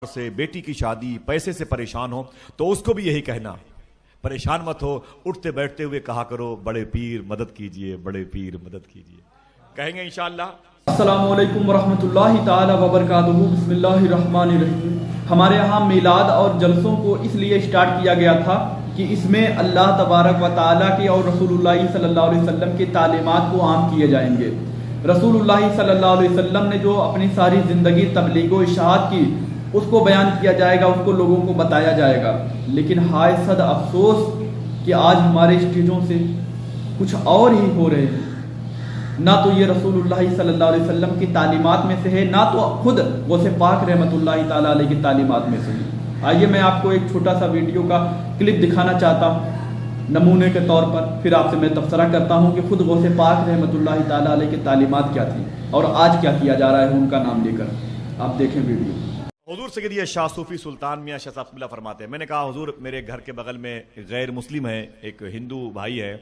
سے بیٹی کی شادی پیسے سے پریشان ہو تو اس کو بھی یہی کہنا، پریشان مت ہو، اٹھتے بیٹھتے ہوئے کہا کرو بڑے پیر مدد کیجئے، بڑے پیر مدد کیجئے. کہیں گے انشاءاللہ. السلام علیکم ورحمۃ اللہ تعالی وبرکاتہ. بسم اللہ الرحمن الرحیم. ہمارے یہاں میلاد اور جلسوں کو اس لیے سٹارٹ کیا گیا تھا کہ اس میں اللہ تبارک و تعالیٰ کی اور رسول اللہ صلی اللہ علیہ وسلم کی تعلیمات کو عام کیے جائیں گے. رسول اللہ صلی اللہ علیہ وسلم نے جو اپنی ساری زندگی تبلیغ و اشاعت کی اس کو بیان کیا جائے گا، اس کو لوگوں کو بتایا جائے گا. لیکن ہائے صد افسوس کہ آج ہمارے اسٹیجوں سے کچھ اور ہی ہو رہے ہیں. نہ تو یہ رسول اللہ صلی اللہ علیہ وسلم کی تعلیمات میں سے ہے، نہ تو خود غوث پاک رحمۃ اللہ تعالیٰ علیہ کی تعلیمات میں سے ہے. آئیے میں آپ کو ایک چھوٹا سا ویڈیو کا کلپ دکھانا چاہتا ہوں نمونے کے طور پر، پھر آپ سے میں تبصرہ کرتا ہوں کہ خود غوث پاک رحمۃ اللہ تعالیٰ علیہ کی تعلیمات کیا تھی اور آج کیا کیا جا رہا ہے ان کا نام لے کر. آپ دیکھیں ویڈیو. حضور سیدی شاہ صوفی سلطان میاں شاہ صاحب قبلہ فرماتے ہیں، میں نے کہا حضور میرے گھر کے بغل میں غیر مسلم ہے، ایک ہندو بھائی ہے،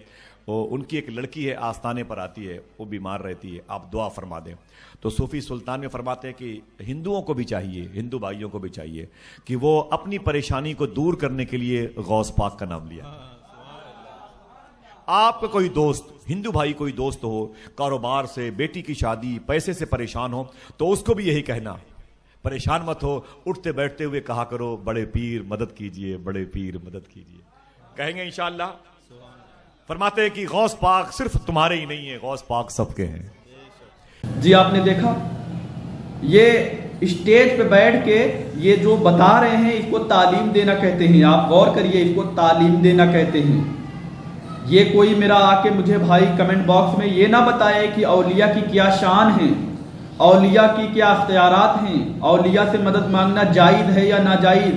ان کی ایک لڑکی ہے آستانے پر آتی ہے، وہ بیمار رہتی ہے، آپ دعا فرما دیں. تو صوفی سلطان میں فرماتے ہیں کہ ہندوؤں کو بھی چاہیے، ہندو بھائیوں کو بھی چاہیے کہ وہ اپنی پریشانی کو دور کرنے کے لیے غوث پاک کا نام لیا. آپ کا کوئی دوست ہندو بھائی کوئی دوست ہو، کاروبار سے، بیٹی کی شادی، پیسے سے پریشان ہو تو اس کو بھی یہی کہنا، پریشان مت ہو، اٹھتے بیٹھتے ہوئے کہا کرو بڑے پیر مدد کیجئے، بڑے پیر مدد کیجئے. کہیں گے انشاءاللہ. فرماتے ہیں کہ غوث پاک صرف تمہارے ہی نہیں ہیں، غوث پاک سب کے ہیں. جی آپ نے دیکھا یہ اسٹیج پہ بیٹھ کے یہ جو بتا رہے ہیں اس کو تعلیم دینا کہتے ہیں. آپ غور کریے، اس کو تعلیم دینا کہتے ہیں. یہ کوئی میرا آ کے مجھے بھائی کمنٹ باکس میں یہ نہ بتائے کہ اولیاء کی کیا شان ہے، اولیاء کی کیا اختیارات ہیں، اولیاء سے مدد مانگنا جائز ہے یا ناجائز.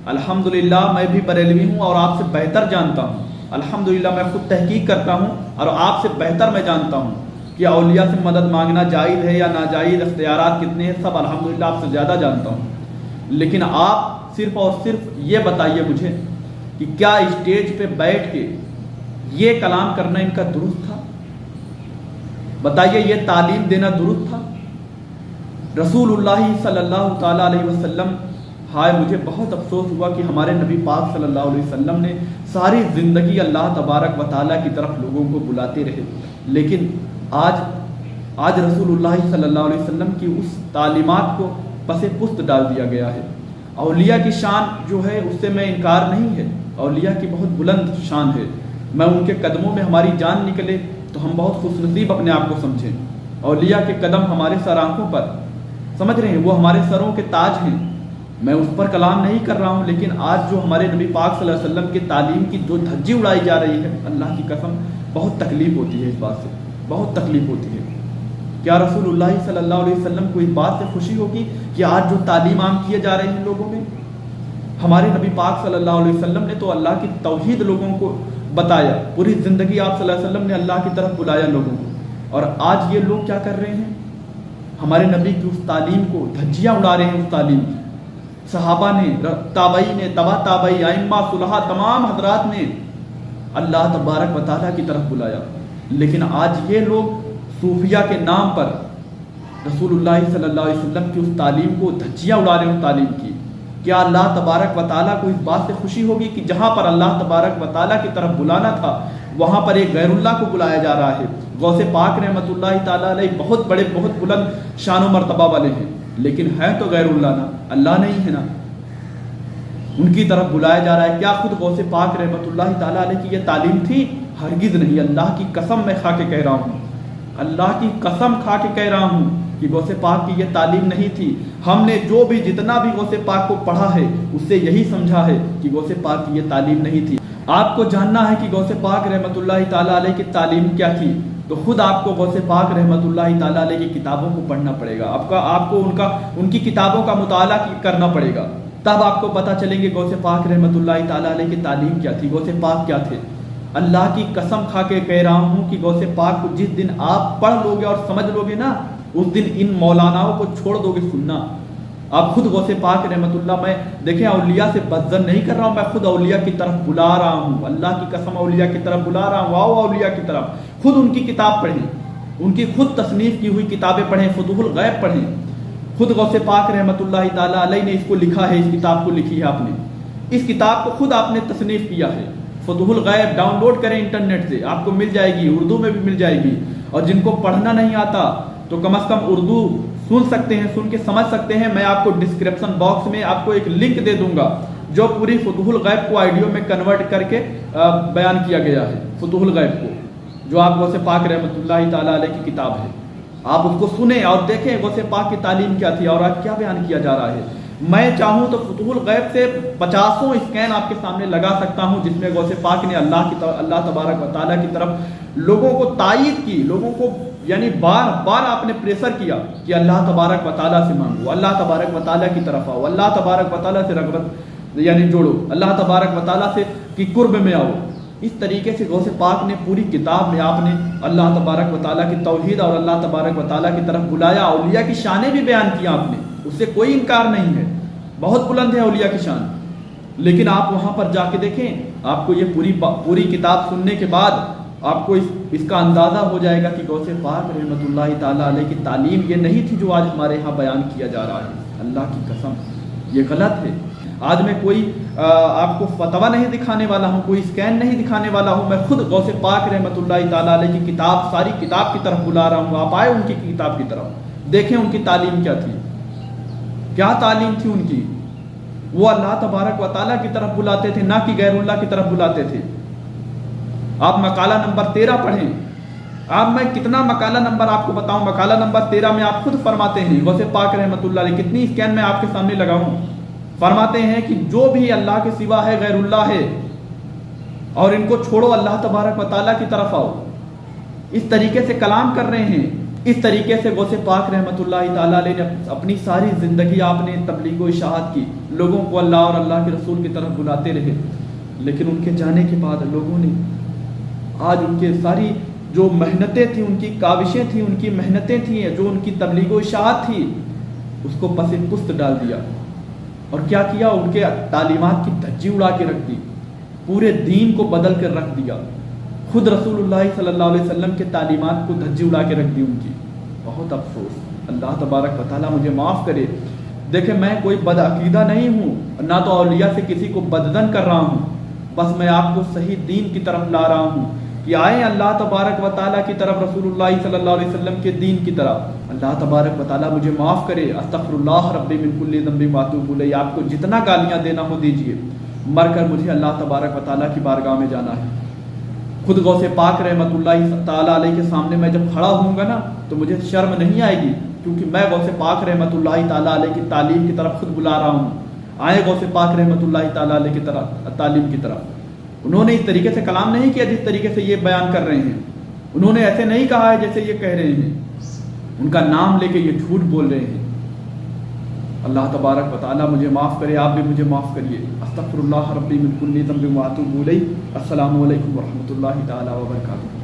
الحمدللہ میں بھی بریلوی ہوں اور آپ سے بہتر جانتا ہوں. الحمدللہ میں خود تحقیق کرتا ہوں اور آپ سے بہتر میں جانتا ہوں کہ اولیاء سے مدد مانگنا جائز ہے یا ناجائز، اختیارات کتنے ہیں، سب الحمدللہ آپ سے زیادہ جانتا ہوں. لیکن آپ صرف اور صرف یہ بتائیے مجھے کہ کیا اسٹیج پہ بیٹھ کے یہ کلام کرنا ان کا درست تھا؟ بتائیے یہ تعلیم دینا درست تھا؟ رسول اللہ صلی اللہ تعالیٰ علیہ وسلم، ہائے مجھے بہت افسوس ہوا کہ ہمارے نبی پاک صلی اللہ علیہ وسلم نے ساری زندگی اللہ تبارک و تعالیٰ کی طرف لوگوں کو بلاتے رہے، لیکن آج رسول اللہ صلی اللہ علیہ وسلم کی اس تعلیمات کو پس پست ڈال دیا گیا ہے. اولیاء کی شان جو ہے اس سے میں انکار نہیں ہے، اولیاء کی بہت بلند شان ہے. میں ان کے قدموں میں ہماری جان نکلے تو ہم بہت خوش نصیب اپنے آپ کو سمجھیں. اولیاء کے قدم ہمارے سر آنکھوں پر، سمجھ رہے ہیں، وہ ہمارے سروں کے تاج ہیں. میں اس پر کلام نہیں کر رہا ہوں، لیکن آج جو ہمارے نبی پاک صلی اللہ علیہ وسلم کی تعلیم کی جو دھجی اڑائی جا رہی ہے، اللہ کی قسم بہت تکلیف ہوتی ہے. اس بات سے بہت تکلیف ہوتی ہے. کیا رسول اللہ صلی اللہ علیہ وسلم کو اس بات سے خوشی ہوگی کہ آج جو تعلیم عام کیے جا رہے ہیں لوگوں میں؟ ہمارے نبی پاک صلی اللہ علیہ وسلم نے تو اللہ کی توحید لوگوں کو بتایا، پوری زندگی آپ صلی اللہ علیہ وسلم نے اللہ کی طرف بلایا لوگوں کو، اور آج یہ لوگ کیا کر رہے ہیں؟ ہمارے نبی کی اس تعلیم کو دھجیاں اڑا رہے ہیں. اس تعلیم کی صحابہ نے، تابعی نے، تبع تابعی، ائمہ صلحاء، تمام حضرات نے اللہ تبارک و تعالیٰ کی طرف بلایا. لیکن آج یہ لوگ صوفیہ کے نام پر رسول اللہ صلی اللہ علیہ وسلم کی اس تعلیم کو دھجیاں اڑا رہے ہیں. اس تعلیم کی کیا اللہ تبارک و تعالیٰ کو اس بات سے خوشی ہوگی کہ جہاں پر اللہ تبارک و تعالیٰ کی طرف بلانا تھا وہاں پر ایک غیر اللہ کو بلایا جا رہا ہے؟ غوث پاک رحمۃ اللہ تعالیٰ علیہ بہت بڑے، بہت بلند شان و مرتبہ والے ہیں، لیکن ہے تو غیر اللہ نا، اللہ نہیں ہے نا. ان کی طرف بلایا جا رہا ہے. کیا خود غوث پاک رحمۃ اللہ تعالیٰ علیہ کی یہ تعلیم تھی؟ ہرگز نہیں. اللہ کی قسم میں کھا کے کہہ رہا ہوں، اللہ کی قسم کھا کے کہہ رہا ہوں کہ غوث پاک کی یہ تعلیم نہیں تھی. ہم نے جو بھی جتنا بھی غوث پاک کو پڑھا ہے اس سے یہی سمجھا ہے کہ غوث پاک کی یہ تعلیم نہیں تھی. آپ کو جاننا ہے کہ غوث پاک رحمۃ اللہ تعالیٰ علیہ کی تعلیم کیا تھی تو خود آپ کو غوث پاک رحمۃ اللہ تعالیٰ علیہ کی کتابوں کو پڑھنا پڑے گا. آپ کو ان کی کتابوں کا مطالعہ کرنا پڑے گا، تب آپ کو پتہ چلیں گے غوث پاک رحمۃ اللہ تعالیٰ علیہ کی تعلیم کیا تھی، غوث پاک کیا تھے. اللہ کی قسم کھا کے کہہ رہا ہوں کہ غوث پاک کو جس دن آپ پڑھ لو گے اور سمجھ لو گے نا، اس دن ان مولاناؤں کو چھوڑ دو گے سننا. آپ خود غوث پاک رحمۃ اللہ، میں دیکھیں اولیاء سے بدظن نہیں کر رہا ہوں، میں خود اولیاء کی طرف بلا رہا ہوں. اللہ کی قسم اولیاء کی طرف بلا رہا ہوں. آؤ اولیاء کی طرف، خود ان کی کتاب پڑھیں، ان کی خود تصنیف کی ہوئی کتابیں پڑھیں، فتوح الغیب پڑھیں. خود غوث پاک رحمۃ اللہ تعالیٰ علیہ نے اس کو لکھا ہے، اس کتاب کو لکھی ہے آپ نے، اس کتاب کو خود آپ نے تصنیف کیا ہے۔ فتح الغیب ڈاؤن لوڈ کریں انٹرنیٹ سے، آپ کو مل جائے گی، اردو میں بھی مل جائے گی، اور جن کو پڑھنا نہیں آتا تو کم از کم اردو سن سکتے ہیں، سن کے سمجھ سکتے ہیں۔ میں آپ کو ڈسکرپشن باکس میں آپ کو ایک لنک دے دوں گا جو پوری فتح الغیب کو آڈیو میں کنورٹ کر کے بیان کیا گیا ہے، فتح الغیب کو، جو آپ غوث پاک رحمۃ اللہ تعالیٰ علیہ کی کتاب ہے۔ آپ اس کو سنیں اور دیکھیں غوث پاک کی تعلیم کیا تھی اور آج کیا بیان کیا جا رہا ہے۔ میں چاہوں تو فتح الغیب سے 50 اسکین آپ کے سامنے لگا سکتا ہوں جس میں غوث پاک نے اللہ تبارک و تعالیٰ کی طرف لوگوں کو تائید کی، لوگوں کو یعنی بار بار آپ نے پریشر کیا کہ اللہ تبارک و تعالیٰ سے مانگو، اللہ تبارک و تعالیٰ کی طرف آؤ، اللہ تبارک و تعالیٰ سے رغبت یعنی جوڑو، اللہ تبارک و تعالیٰ سے کی قرب میں آؤ۔ اس طریقے سے غوث پاک نے پوری کتاب میں آپ نے اللہ تبارک و تعالیٰ کی توحید اور اللہ تبارک و تعالیٰ کی طرف بلایا۔ اولیاء کی شانیں بھی بیان کیا آپ نے، اس سے کوئی انکار نہیں ہے، بہت بلند ہے اولیاء کی شان، لیکن آپ وہاں پر جا کے دیکھیں، آپ کو یہ پوری کتاب سننے کے بعد آپ کو اس کا اندازہ ہو جائے گا کہ غوث پاک رحمۃ اللہ تعالیٰ علیہ کی تعلیم یہ نہیں تھی جو آج ہمارے ہاں بیان کیا جا رہا ہے۔ اللہ کی قسم یہ غلط ہے۔ آج میں کوئی آپ کو فتویٰ نہیں دکھانے والا ہوں، کوئی اسکین نہیں دکھانے والا ہوں، میں خود غوث پاک رحمۃ اللہ تعالیٰ علیہ کی کتاب، ساری کتاب کی طرف بلا رہا ہوں۔ آپ آئے ان کی کتاب کی طرف، دیکھیں ان کی تعلیم کیا تھی، کیا تعلیم تھی ان کی۔ وہ اللہ تبارک و تعالیٰ کی طرف بلاتے تھے، نہ کہ غیر اللہ کی طرف بلاتے تھے۔ آپ مقالہ نمبر 13 پڑھیں، آپ میں کتنا مقالہ نمبر آپ کو بتاؤں، مقالہ نمبر 13 میں آپ خود فرماتے ہیں، غوث پاک رحمۃ اللہ علیہ، کتنی اسکین میں آپ کے سامنے لگاؤں، فرماتے ہیں کہ جو بھی اللہ کے سوا ہے غیر اللہ ہے، اور ان کو چھوڑو، اللہ تبارک و تعالیٰ کی طرف آؤ۔ اس طریقے سے کلام کر رہے ہیں۔ اس طریقے سے غوث پاک رحمۃ اللہ تعالیٰ علیہ نے اپنی ساری زندگی آپ نے تبلیغ و اشاعت کی، لوگوں کو اللہ اور اللہ کے رسول کی طرف بلاتے رہے، لیکن ان کے جانے کے بعد لوگوں نے آج ان کے ساری جو محنتیں تھیں، ان کی کاوشیں تھیں، ان کی محنتیں تھیں، جو ان کی تبلیغ و اشاعت تھی، اس کو پس پست ڈال دیا، اور کیا کیا، ان کے تعلیمات کی دھجی اڑا کے رکھ دی، پورے دین کو بدل کر رکھ دیا، خود رسول اللہ صلی اللہ علیہ وسلم کے تعلیمات کو دھجی اڑا کے رکھ دی ان کی۔ بہت افسوس، اللہ تبارک و تعالیٰ مجھے معاف کرے۔ دیکھیں میں کوئی بدعقیدہ نہیں ہوں، نہ تو اولیاء سے کسی کو بددن کر رہا ہوں، بس میں آپ کو صحیح دین کی طرف لا رہا ہوں کہ آئیں اللہ تبارک و تعالیٰ کی طرف، رسول اللہ صلی اللہ علیہ وسلم کے دین کی طرف۔ اللہ تبارک و تعالیٰ مجھے معاف کرے، استغفر اللہ ربی من کل ذنب واتوب الیہ۔ آپ کو جتنا گالیاں دینا ہو دیجئے، مر کر مجھے اللہ تبارک و تعالیٰ کی بارگاہ میں جانا ہے۔ خود غوث پاک رحمۃ اللہ تعالیٰ علیہ کے سامنے میں جب کھڑا ہوں گا نا تو مجھے شرم نہیں آئے گی، کیونکہ میں غوث پاک رحمۃ اللہ تعالیٰ علیہ کی تعلیم کی طرف خود بلا رہا ہوں۔ آئے غوث پاک رحمۃ اللہ تعالیٰ علیہ کی طرف تعلیم کی طرف۔ انہوں نے اس طریقے سے کلام نہیں کیا جس طریقے سے یہ بیان کر رہے ہیں، انہوں نے ایسے نہیں کہا ہے جیسے یہ کہہ رہے ہیں، ان کا نام لے کے یہ جھوٹ بول رہے ہیں۔ اللہ تبارک و تعالیٰ مجھے معاف کرے، آپ بھی مجھے معاف کریے۔ استغفر اللہ ربی من کل ذنب واتوب الیہ۔ السلام علیکم ورحمۃ اللہ تعالیٰ وبرکاتہ۔